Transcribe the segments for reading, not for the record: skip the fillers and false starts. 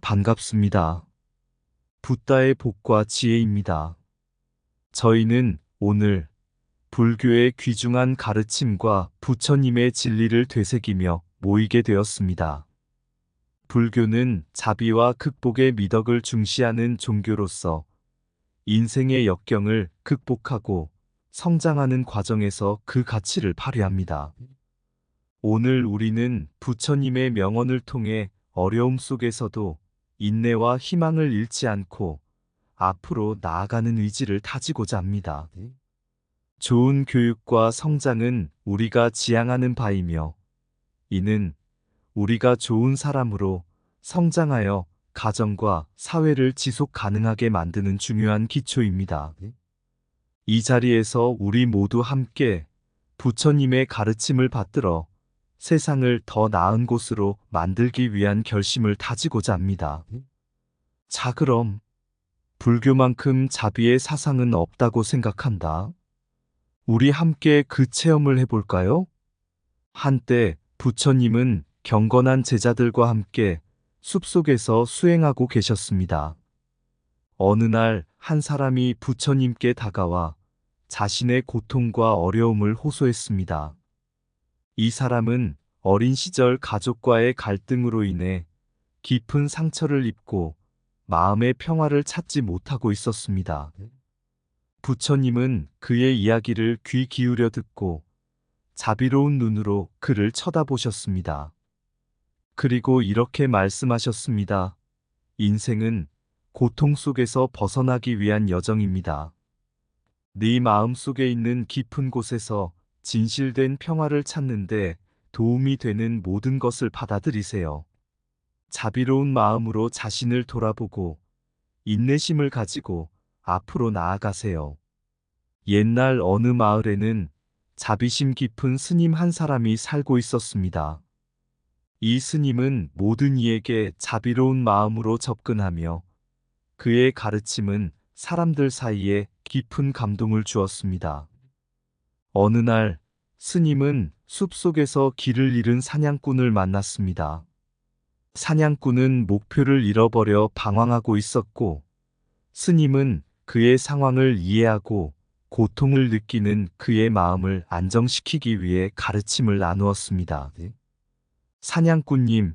반갑습니다. 붓다의 복과 지혜입니다. 저희는 오늘 불교의 귀중한 가르침과 부처님의 진리를 되새기며 모이게 되었습니다. 불교는 자비와 극복의 미덕을 중시하는 종교로서 인생의 역경을 극복하고 성장하는 과정에서 그 가치를 발휘합니다. 오늘 우리는 부처님의 명언을 통해 어려움 속에서도 인내와 희망을 잃지 않고 앞으로 나아가는 의지를 다지고자 합니다. 좋은 교육과 성장은 우리가 지향하는 바이며, 이는 우리가 좋은 사람으로 성장하여 가정과 사회를 지속 가능하게 만드는 중요한 기초입니다. 이 자리에서 우리 모두 함께 부처님의 가르침을 받들어 세상을 더 나은 곳으로 만들기 위한 결심을 다지고자 합니다. 자, 그럼 불교만큼 자비의 사상은 없다고 생각한다. 우리 함께 그 체험을 해볼까요? 한때 부처님은 경건한 제자들과 함께 숲속에서 수행하고 계셨습니다. 어느 날 한 사람이 부처님께 다가와 자신의 고통과 어려움을 호소했습니다. 이 사람은 어린 시절 가족과의 갈등으로 인해 깊은 상처를 입고 마음의 평화를 찾지 못하고 있었습니다. 부처님은 그의 이야기를 귀 기울여 듣고 자비로운 눈으로 그를 쳐다보셨습니다. 그리고 이렇게 말씀하셨습니다. 인생은 고통 속에서 벗어나기 위한 여정입니다. 네 마음 속에 있는 깊은 곳에서 진실된 평화를 찾는데 도움이 되는 모든 것을 받아들이세요. 자비로운 마음으로 자신을 돌아보고 인내심을 가지고 앞으로 나아가세요. 옛날 어느 마을에는 자비심 깊은 스님 한 사람이 살고 있었습니다. 이 스님은 모든 이에게 자비로운 마음으로 접근하며 그의 가르침은 사람들 사이에 깊은 감동을 주었습니다. 어느 날 스님은 숲속에서 길을 잃은 사냥꾼을 만났습니다. 사냥꾼은 목표를 잃어버려 방황하고 있었고, 스님은 그의 상황을 이해하고 고통을 느끼는 그의 마음을 안정시키기 위해 가르침을 나누었습니다. 사냥꾼님,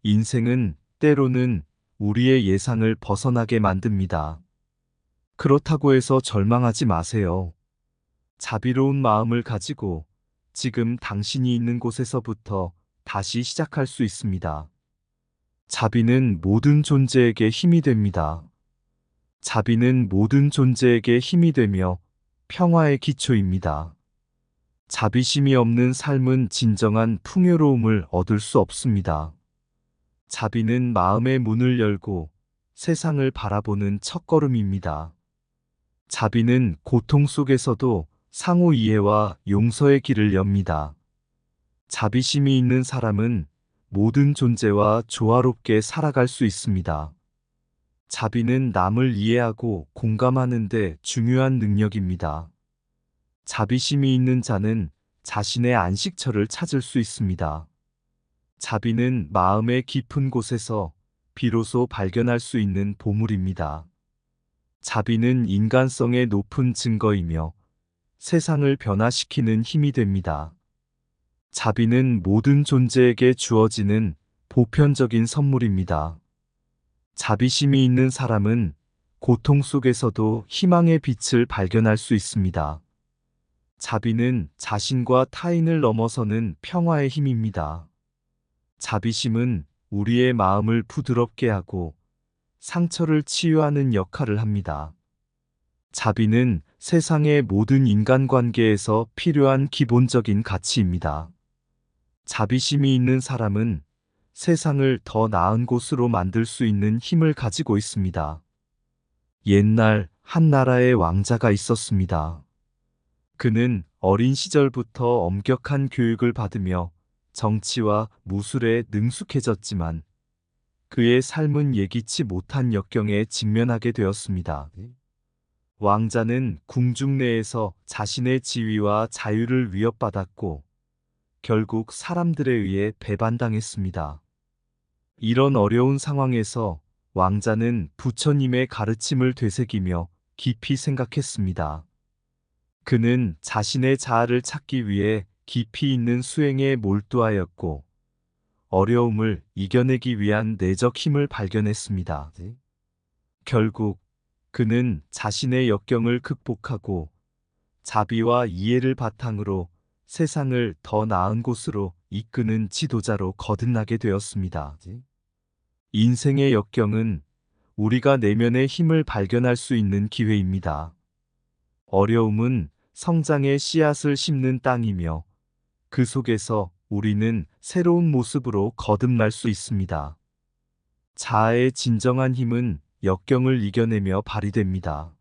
인생은 때로는 우리의 예상을 벗어나게 만듭니다. 그렇다고 해서 절망하지 마세요. 자비로운 마음을 가지고 지금 당신이 있는 곳에서부터 다시 시작할 수 있습니다. 자비는 모든 존재에게 힘이 됩니다. 자비는 모든 존재에게 힘이 되며 평화의 기초입니다. 자비심이 없는 삶은 진정한 풍요로움을 얻을 수 없습니다. 자비는 마음의 문을 열고 세상을 바라보는 첫걸음입니다. 자비는 고통 속에서도 상호 이해와 용서의 길을 엽니다. 자비심이 있는 사람은 모든 존재와 조화롭게 살아갈 수 있습니다. 자비는 남을 이해하고 공감하는 데 중요한 능력입니다. 자비심이 있는 자는 자신의 안식처를 찾을 수 있습니다. 자비는 마음의 깊은 곳에서 비로소 발견할 수 있는 보물입니다. 자비는 인간성의 높은 증거이며 세상을 변화시키는 힘이 됩니다. 자비는 모든 존재에게 주어지는 보편적인 선물입니다. 자비심이 있는 사람은 고통 속에서도 희망의 빛을 발견할 수 있습니다. 자비는 자신과 타인을 넘어서는 평화의 힘입니다. 자비심은 우리의 마음을 부드럽게 하고 상처를 치유하는 역할을 합니다. 자비는 세상의 모든 인간관계에서 필요한 기본적인 가치입니다. 자비심이 있는 사람은 세상을 더 나은 곳으로 만들 수 있는 힘을 가지고 있습니다. 옛날 한 나라의 왕자가 있었습니다. 그는 어린 시절부터 엄격한 교육을 받으며 정치와 무술에 능숙해졌지만 그의 삶은 예기치 못한 역경에 직면하게 되었습니다. 왕자는 궁중 내에서 자신의 지위와 자유를 위협받았고 결국 사람들에 의해 배반당했습니다. 이런 어려운 상황에서 왕자는 부처님의 가르침을 되새기며 깊이 생각했습니다. 그는 자신의 자아를 찾기 위해 깊이 있는 수행에 몰두하였고 어려움을 이겨내기 위한 내적 힘을 발견했습니다. 결국 그는 자신의 역경을 극복하고 자비와 이해를 바탕으로 세상을 더 나은 곳으로 이끄는 지도자로 거듭나게 되었습니다. 인생의 역경은 우리가 내면의 힘을 발견할 수 있는 기회입니다. 어려움은 성장의 씨앗을 심는 땅이며 그 속에서 우리는 새로운 모습으로 거듭날 수 있습니다. 자아의 진정한 힘은 역경을 이겨내며 발휘됩니다.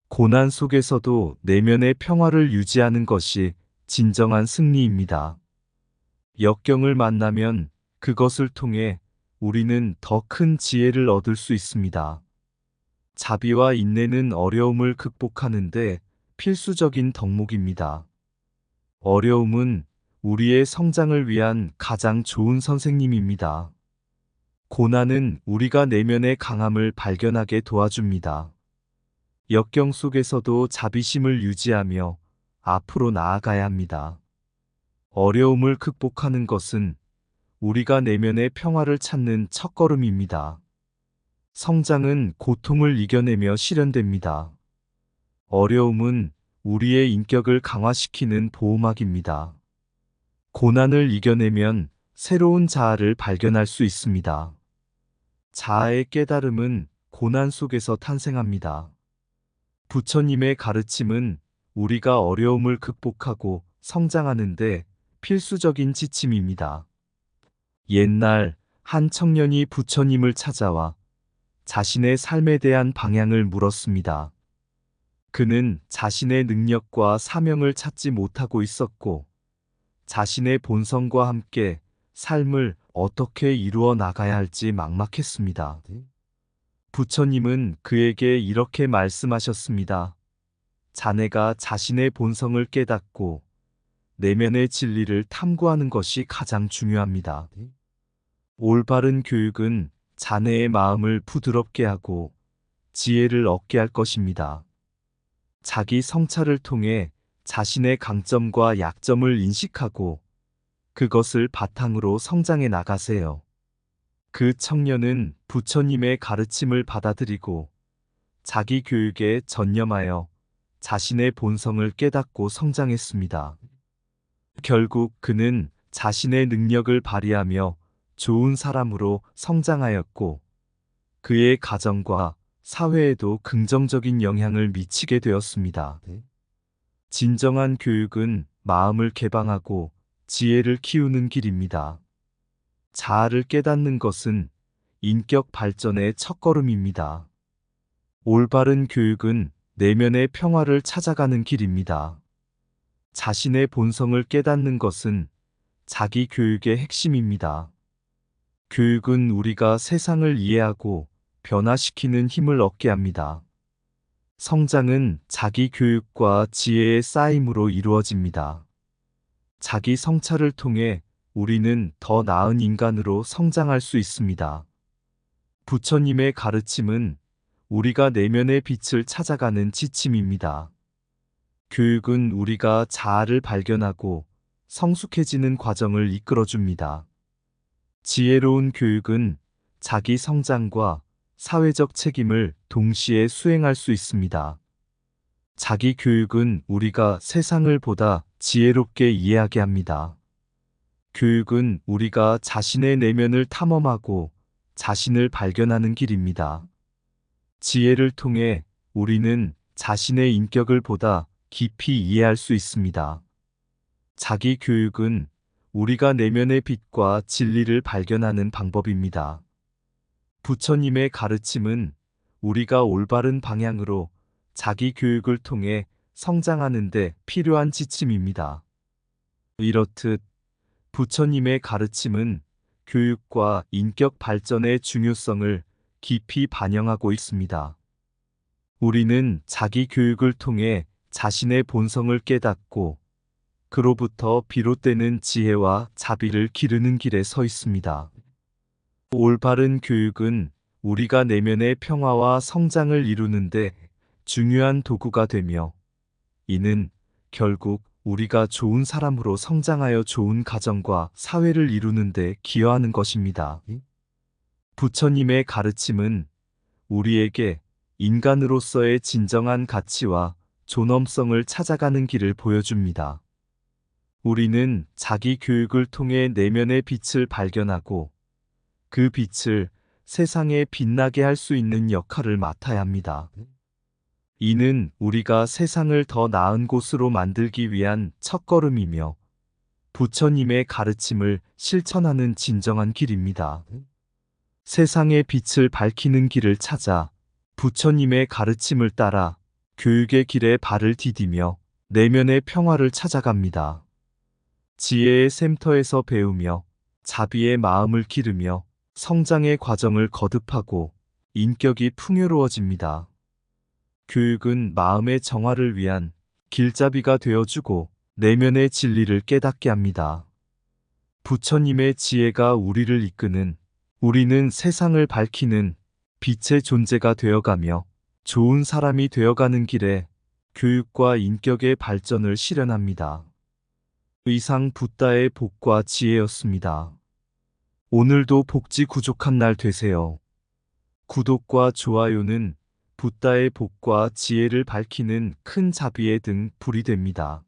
고난 속에서도 내면의 평화를 유지하는 것이 진정한 승리입니다. 역경을 만나면 그것을 통해 우리는 더 큰 지혜를 얻을 수 있습니다. 자비와 인내는 어려움을 극복하는데 필수적인 덕목입니다. 어려움은 우리의 성장을 위한 가장 좋은 선생님입니다. 고난은 우리가 내면의 강함을 발견하게 도와줍니다. 역경 속에서도 자비심을 유지하며 앞으로 나아가야 합니다. 어려움을 극복하는 것은 우리가 내면의 평화를 찾는 첫걸음입니다. 성장은 고통을 이겨내며 실현됩니다. 어려움은 우리의 인격을 강화시키는 보호막입니다. 고난을 이겨내면 새로운 자아를 발견할 수 있습니다. 자아의 깨달음은 고난 속에서 탄생합니다. 부처님의 가르침은 우리가 어려움을 극복하고 성장하는데 필수적인 지침입니다. 옛날 한 청년이 부처님을 찾아와 자신의 삶에 대한 방향을 물었습니다. 그는 자신의 능력과 사명을 찾지 못하고 있었고, 자신의 본성과 함께 삶을 어떻게 이루어 나가야 할지 막막했습니다. 부처님은 그에게 이렇게 말씀하셨습니다. 자네가 자신의 본성을 깨닫고 내면의 진리를 탐구하는 것이 가장 중요합니다. 올바른 교육은 자네의 마음을 부드럽게 하고 지혜를 얻게 할 것입니다. 자기 성찰을 통해 자신의 강점과 약점을 인식하고 그것을 바탕으로 성장해 나가세요. 그 청년은 부처님의 가르침을 받아들이고 자기 교육에 전념하여 자신의 본성을 깨닫고 성장했습니다. 결국 그는 자신의 능력을 발휘하며 좋은 사람으로 성장하였고 그의 가정과 사회에도 긍정적인 영향을 미치게 되었습니다. 진정한 교육은 마음을 개방하고 지혜를 키우는 길입니다. 자아를 깨닫는 것은 인격 발전의 첫걸음입니다. 올바른 교육은 내면의 평화를 찾아가는 길입니다. 자신의 본성을 깨닫는 것은 자기 교육의 핵심입니다. 교육은 우리가 세상을 이해하고 변화시키는 힘을 얻게 합니다. 성장은 자기 교육과 지혜의 쌓임으로 이루어집니다. 자기 성찰을 통해 우리는 더 나은 인간으로 성장할 수 있습니다. 부처님의 가르침은 우리가 내면의 빛을 찾아가는 지침입니다. 교육은 우리가 자아를 발견하고 성숙해지는 과정을 이끌어줍니다. 지혜로운 교육은 자기 성장과 사회적 책임을 동시에 수행할 수 있습니다. 자기 교육은 우리가 세상을 보다 지혜롭게 이해하게 합니다. 교육은 우리가 자신의 내면을 탐험하고 자신을 발견하는 길입니다. 지혜를 통해 우리는 자신의 인격을 보다 깊이 이해할 수 있습니다. 자기 교육은 우리가 내면의 빛과 진리를 발견하는 방법입니다. 부처님의 가르침은 우리가 올바른 방향으로 자기 교육을 통해 성장하는 데 필요한 지침입니다. 이렇듯 부처님의 가르침은 교육과 인격 발전의 중요성을 깊이 반영하고 있습니다. 우리는 자기 교육을 통해 자신의 본성을 깨닫고 그로부터 비롯되는 지혜와 자비를 기르는 길에 서 있습니다. 올바른 교육은 우리가 내면의 평화와 성장을 이루는데 중요한 도구가 되며, 이는 결국 우리가 좋은 사람으로 성장하여 좋은 가정과 사회를 이루는 데 기여하는 것입니다. 부처님의 가르침은 우리에게 인간으로서의 진정한 가치와 존엄성을 찾아가는 길을 보여줍니다. 우리는 자기 교육을 통해 내면의 빛을 발견하고 그 빛을 세상에 빛나게 할 수 있는 역할을 맡아야 합니다. 이는 우리가 세상을 더 나은 곳으로 만들기 위한 첫걸음이며 부처님의 가르침을 실천하는 진정한 길입니다. 세상의 빛을 밝히는 길을 찾아 부처님의 가르침을 따라 교육의 길에 발을 디디며 내면의 평화를 찾아갑니다. 지혜의 샘터에서 배우며 자비의 마음을 기르며 성장의 과정을 거듭하고 인격이 풍요로워집니다. 교육은 마음의 정화를 위한 길잡이가 되어주고 내면의 진리를 깨닫게 합니다. 부처님의 지혜가 우리를 이끄는, 우리는 세상을 밝히는 빛의 존재가 되어가며 좋은 사람이 되어가는 길에 교육과 인격의 발전을 실현합니다. 이상 붓다의 복과 지혜였습니다. 오늘도 복지 구족한 날 되세요. 구독과 좋아요는 붓다의 복과 지혜를 밝히는 큰 자비의 등 불이 됩니다.